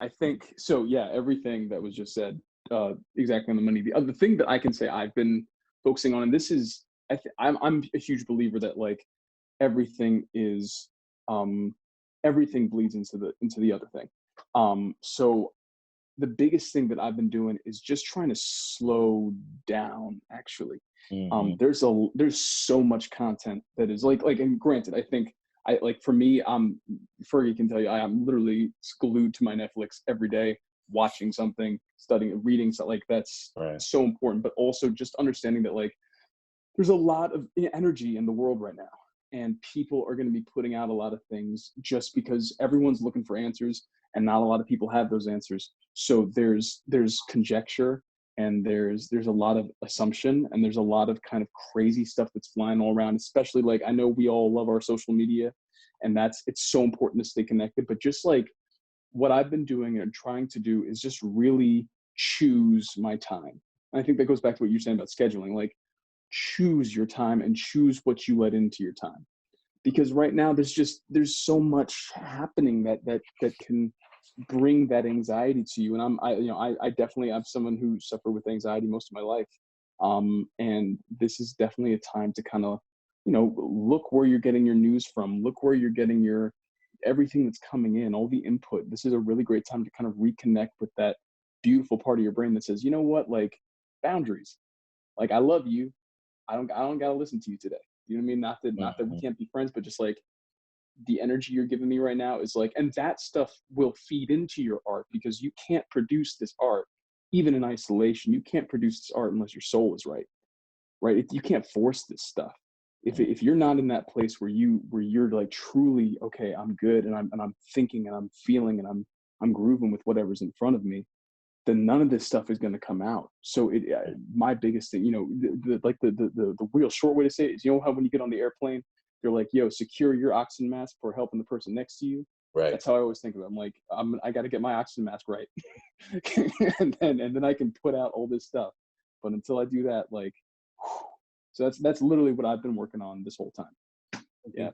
I think so. Yeah, everything that was just said, exactly on the money. The other thing that I can say I've been focusing on, and this is, I'm a huge believer that like everything is, um, everything bleeds into the other thing. So the biggest thing that I've been doing is just trying to slow down. Actually, Hmm. there's so much content that is like, and granted, I think I like for me, Fergie can tell you, I am literally glued to my Netflix every day, watching something, studying, reading, so like that's Right. so important. But also just understanding that like there's a lot of energy in the world right now, and people are going to be putting out a lot of things just because everyone's looking for answers, and not a lot of people have those answers. So there's conjecture, and there's a lot of assumption, and there's a lot of kind of crazy stuff that's flying all around, especially like I know we all love our social media, and that's it's so important to stay connected. But just like what I've been doing and trying to do is just really choose my time. And I think that goes back to what you're saying about scheduling. Like choose your time and choose what you let into your time, because right now there's so much happening that can bring that anxiety to you. And I definitely, I'm someone who suffered with anxiety most of my life, and this is definitely a time to kind of look where you're getting your news from, look where you're getting your everything that's coming in, all the input. This is a really great time to kind of reconnect with that beautiful part of your brain that says, you know what, like boundaries. Like I love you, I don't gotta listen to you today. You know what I mean? Not that we Hmm. can't be friends, but just like the energy you're giving me right now is like, and that stuff will feed into your art, because you can't produce this art even in isolation. You can't produce this art unless your soul is right, right? You can't force this stuff. If you're not in that place where you're like truly okay, I'm good, and I'm thinking and I'm feeling and I'm grooving with whatever's in front of me, then none of this stuff is going to come out. So my biggest thing, the real short way to say it is, how when you get on the airplane, they're like, yo, secure your oxygen mask for helping the person next to you. Right. That's how I always think of it. I'm like, I got to get my oxygen mask right. And then I can put out all this stuff. But until I do that, like, whew. So that's literally what I've been working on this whole time. Yeah.